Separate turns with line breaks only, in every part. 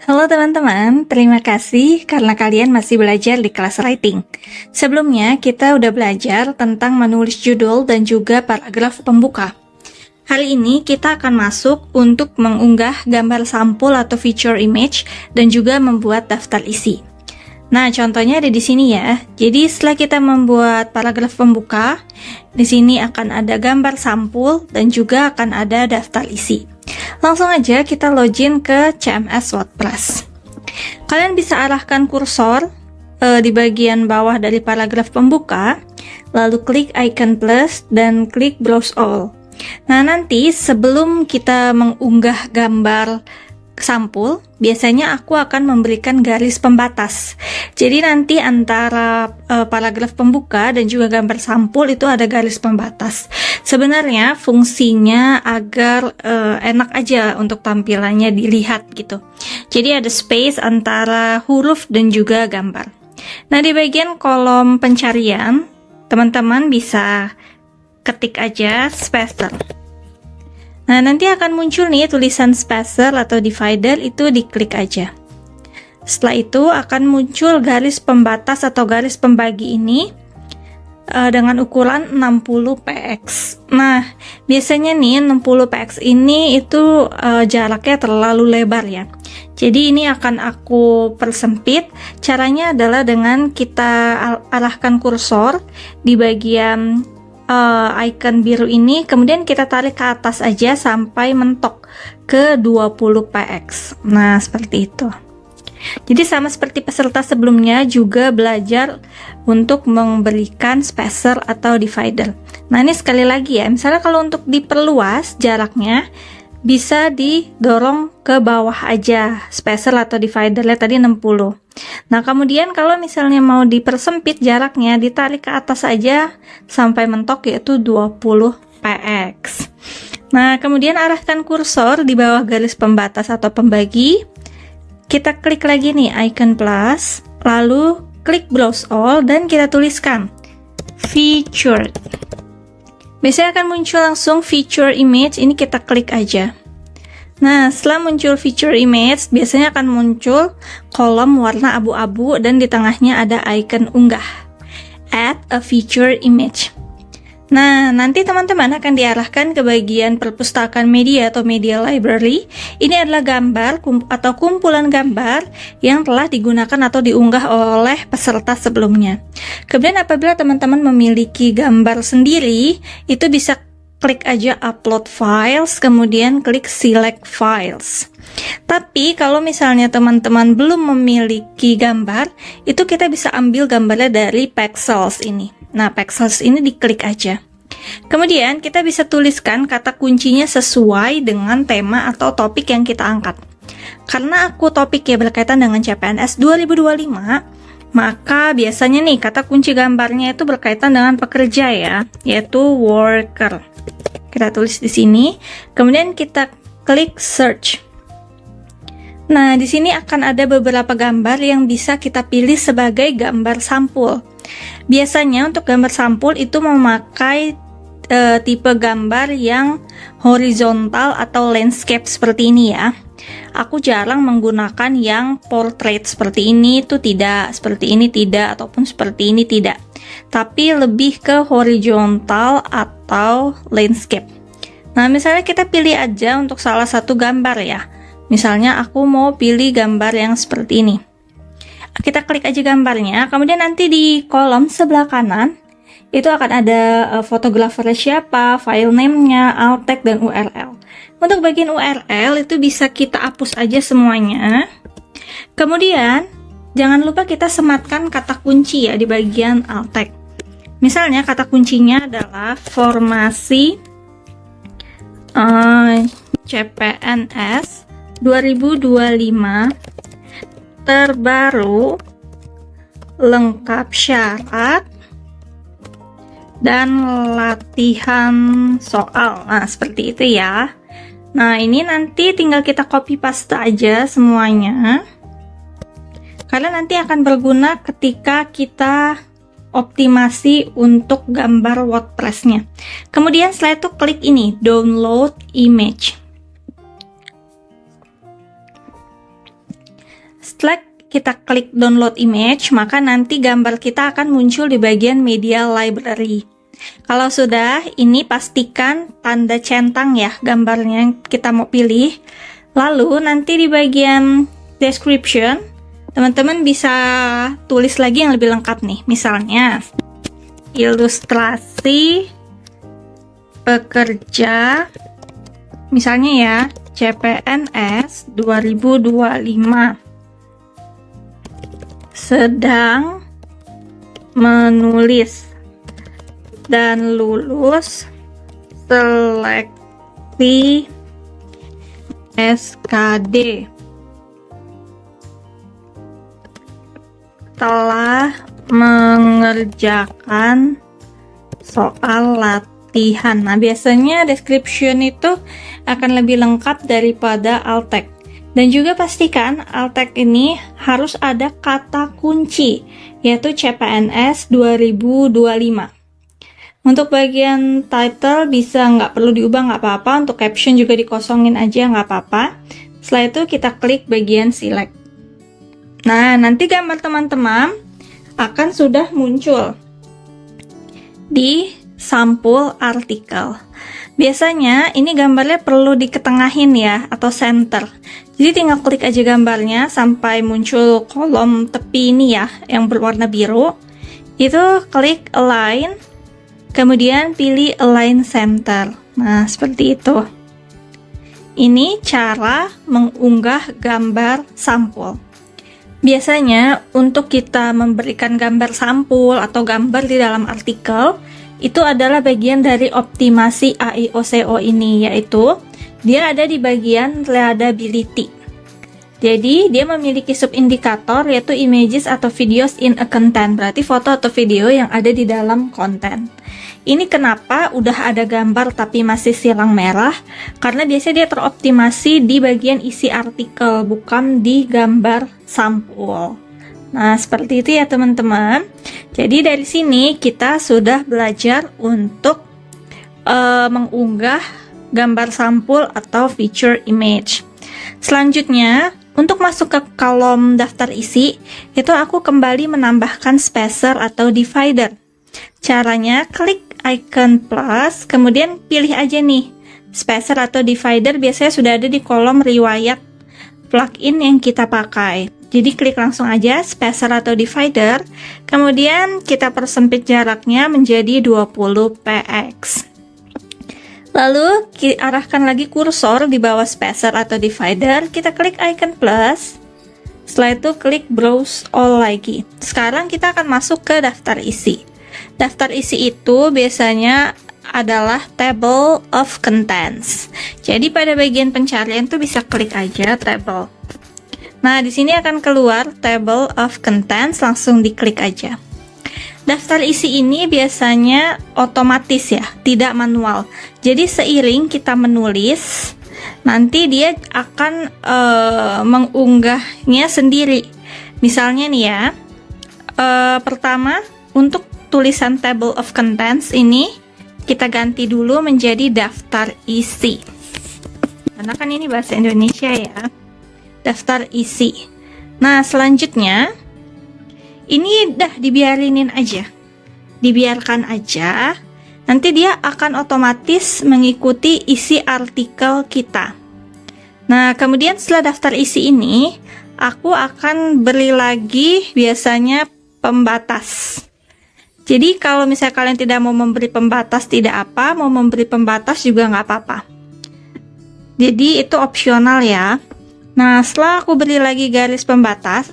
Halo teman-teman, terima kasih karena kalian masih belajar di kelas writing. Sebelumnya, kita udah belajar tentang menulis judul dan juga paragraf pembuka. Hari ini kita akan masuk untuk mengunggah gambar sampul atau feature image dan juga membuat daftar isi. Nah, contohnya ada di sini ya. Jadi setelah kita membuat paragraf pembuka, di sini akan ada gambar sampul dan juga akan ada daftar isi. Langsung aja kita login ke CMS WordPress. Kalian bisa arahkan kursor di bagian bawah dari paragraf pembuka, lalu klik icon plus dan klik browse all. Nah, nanti sebelum kita mengunggah gambar sampul, biasanya aku akan memberikan garis pembatas. Jadi nanti antara paragraf pembuka dan juga gambar sampul itu ada garis pembatas. Sebenarnya fungsinya agar enak aja untuk tampilannya dilihat gitu. Jadi ada space antara huruf dan juga gambar. Nah, di bagian kolom pencarian, teman-teman bisa ketik aja spacer. Nah, nanti akan muncul nih tulisan spacer atau divider, itu diklik aja. Setelah itu akan muncul garis pembatas atau garis pembagi ini dengan ukuran 60 px. Nah, biasanya nih 60 px ini itu jaraknya terlalu lebar ya. Jadi ini akan aku persempit. Caranya adalah dengan kita arahkan kursor di bagian icon biru ini, kemudian kita tarik ke atas aja sampai mentok ke 20 px. Nah, seperti itu. Jadi sama seperti peserta sebelumnya juga belajar untuk memberikan spacer atau divider. Nah, ini sekali lagi ya, misalnya kalau untuk diperluas jaraknya bisa didorong ke bawah aja spacer atau dividernya tadi 60. Nah, kemudian kalau misalnya mau dipersempit jaraknya, ditarik ke atas aja sampai mentok yaitu 20 px. Nah, kemudian arahkan kursor di bawah garis pembatas atau pembagi. Kita klik lagi nih icon plus, lalu klik browse all dan kita tuliskan featured. Biasanya akan muncul langsung feature image, ini kita klik aja. Nah, setelah muncul feature image, biasanya akan muncul kolom warna abu-abu dan di tengahnya ada icon unggah. Add a feature image. Nah, nanti teman-teman akan diarahkan ke bagian perpustakaan media atau media library. Ini adalah gambar atau kumpulan gambar yang telah digunakan atau diunggah oleh peserta sebelumnya. Kemudian apabila teman-teman memiliki gambar sendiri, itu bisa klik aja upload files, kemudian klik select files. Tapi kalau misalnya teman-teman belum memiliki gambar, itu kita bisa ambil gambarnya dari Pexels ini. Nah, Pexels ini diklik aja. Kemudian kita bisa tuliskan kata kuncinya sesuai dengan tema atau topik yang kita angkat. Karena aku topiknya berkaitan dengan CPNS 2025, maka biasanya nih kata kunci gambarnya itu berkaitan dengan pekerja ya, yaitu worker. Kita tulis di sini, kemudian kita klik search. Nah, di sini akan ada beberapa gambar yang bisa kita pilih sebagai gambar sampul. Biasanya untuk gambar sampul itu memakai tipe gambar yang horizontal atau landscape seperti ini ya. Aku jarang menggunakan yang portrait seperti ini, itu tidak, seperti ini tidak, ataupun seperti ini tidak. Tapi lebih ke horizontal atau landscape. Nah, misalnya kita pilih aja untuk salah satu gambar ya. Misalnya aku mau pilih gambar yang seperti ini. Kita klik aja gambarnya, kemudian nanti di kolom sebelah kanan itu akan ada fotografernya siapa, file name-nya, alt tag, dan URL. Untuk bagian URL itu bisa kita hapus aja semuanya. Kemudian jangan lupa kita sematkan kata kunci ya di bagian alt tag. Misalnya kata kuncinya adalah formasi CPNS 2025 terbaru, lengkap syarat, dan latihan soal. Nah, seperti itu ya. Nah, ini nanti tinggal kita copy paste aja semuanya. Karena nanti akan berguna ketika kita optimasi untuk gambar WordPress-nya. Kemudian setelah itu klik ini, download image. Setelah kita klik download image, maka nanti gambar kita akan muncul di bagian media library. Kalau sudah, ini pastikan tanda centang ya gambarnya yang kita mau pilih. Lalu nanti di bagian description, teman-teman bisa tulis lagi yang lebih lengkap nih. Misalnya, ilustrasi pekerja, misalnya ya, CPNS 2025 sedang menulis dan lulus seleksi SKD telah mengerjakan soal latihan. Nah, biasanya description itu akan lebih lengkap daripada alt text. Dan juga pastikan alt text ini harus ada kata kunci, yaitu CPNS 2025. Untuk bagian title bisa nggak perlu diubah, nggak apa-apa. Untuk caption juga dikosongin aja, nggak apa-apa. Setelah itu kita klik bagian select. Nah, nanti gambar teman-teman akan sudah muncul di sampul artikel. Biasanya ini gambarnya perlu diketengahin ya, atau center. Jadi tinggal klik aja gambarnya sampai muncul kolom tepi ini ya, yang berwarna biru. Itu klik align, kemudian pilih align center. Nah, seperti itu. Ini cara mengunggah gambar sampul. Biasanya untuk kita memberikan gambar sampul atau gambar di dalam artikel, itu adalah bagian dari optimasi AIOCO ini, yaitu dia ada di bagian readability. Jadi dia memiliki subindikator yaitu images atau videos in a content, berarti foto atau video yang ada di dalam konten. Ini kenapa udah ada gambar tapi masih silang merah? Karena biasanya dia teroptimasi di bagian isi artikel, bukan di gambar sampul. Nah, seperti itu ya teman-teman. Jadi dari sini kita sudah belajar untuk mengunggah gambar sampul atau feature image. Selanjutnya, untuk masuk ke kolom daftar isi, itu aku kembali menambahkan spacer atau divider. Caranya, klik icon plus, kemudian pilih aja nih, spacer atau divider biasanya sudah ada di kolom riwayat plugin yang kita pakai. Jadi klik langsung aja spacer atau divider, kemudian kita persempit jaraknya menjadi 20 px. Lalu arahkan lagi kursor di bawah spacer atau divider, kita klik icon plus. Setelah itu klik browse all lagi. Sekarang kita akan masuk ke daftar isi. Daftar isi itu biasanya adalah table of contents. Jadi pada bagian pencarian tuh bisa klik aja table. Nah, di sini akan keluar table of contents, langsung diklik aja. Daftar isi ini biasanya otomatis ya, tidak manual. Jadi seiring kita menulis, nanti dia akan mengunggahnya sendiri. Misalnya nih ya, pertama untuk tulisan table of contents ini kita ganti dulu menjadi daftar isi. Karena kan ini bahasa Indonesia ya. Daftar isi. Nah, selanjutnya ini dah dibiarinin aja. Dibiarkan aja. Nanti dia akan otomatis mengikuti isi artikel kita. Nah, kemudian setelah daftar isi ini, aku akan beri lagi biasanya pembatas. Jadi kalau misalnya kalian tidak mau memberi pembatas tidak apa, mau memberi pembatas juga nggak apa-apa. Jadi itu opsional ya. Nah, setelah aku beri lagi garis pembatas,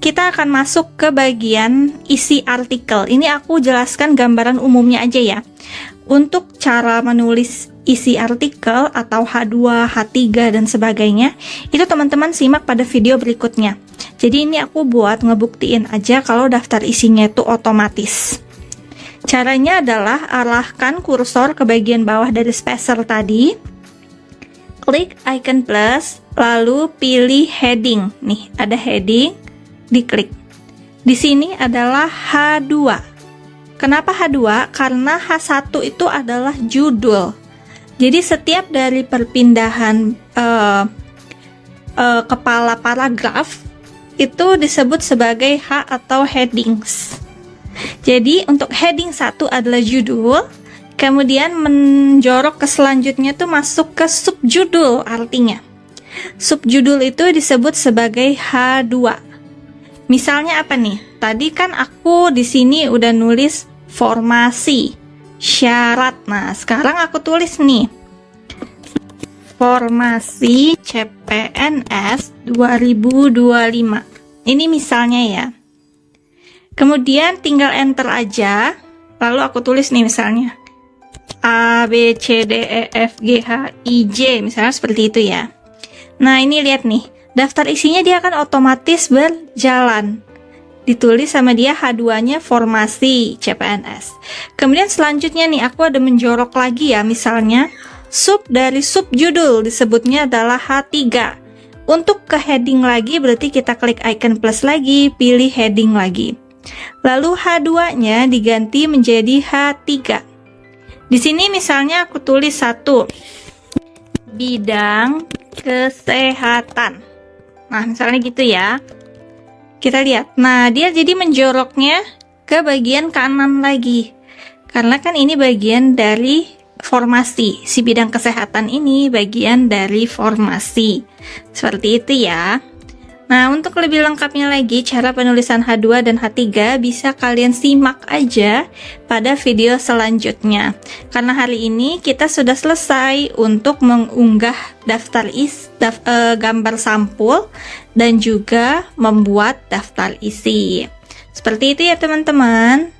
kita akan masuk ke bagian isi artikel. Ini aku jelaskan gambaran umumnya aja ya. Untuk cara menulis isi artikel atau H2, H3, dan sebagainya, itu teman-teman simak pada video berikutnya. Jadi ini aku buat ngebuktiin aja kalau daftar isinya itu otomatis. Caranya adalah arahkan kursor ke bagian bawah dari spacer tadi, klik icon plus, lalu pilih heading. Nih, ada heading, diklik. Di sini adalah H2. Kenapa H2? Karena H1 itu adalah judul. Jadi setiap dari perpindahan kepala paragraf itu disebut sebagai H atau headings. Jadi untuk heading 1 adalah judul, kemudian menjorok ke selanjutnya tuh masuk ke subjudul artinya. Subjudul itu disebut sebagai H2. Misalnya apa nih? Tadi kan aku di sini udah nulis formasi, syarat. Nah, sekarang aku tulis nih. Formasi CPNS 2025. Ini misalnya ya. Kemudian tinggal enter aja. Lalu aku tulis nih misalnya A, B, C, D, E, F, G, H, I, J. Misalnya seperti itu ya. Nah, ini lihat nih. Daftar isinya dia akan otomatis berjalan. Ditulis sama dia H2-nya formasi CPNS. Kemudian selanjutnya nih, aku ada menjorok lagi ya. Misalnya, sub dari subjudul disebutnya adalah H3. Untuk ke heading lagi, berarti kita klik icon plus lagi, pilih heading lagi. Lalu H2-nya diganti menjadi H3. Di sini misalnya aku tulis 1, bidang kesehatan. Nah, misalnya gitu ya. Kita lihat. Nah, dia jadi menjoroknya ke bagian kanan lagi. Karena kan ini bagian dari formasi. Si bidang kesehatan ini bagian dari formasi. Seperti itu ya. Nah, untuk lebih lengkapnya lagi, cara penulisan H2 dan H3 bisa kalian simak aja pada video selanjutnya. Karena hari ini kita sudah selesai untuk mengunggah gambar sampul dan juga membuat daftar isi. Seperti itu ya teman-teman.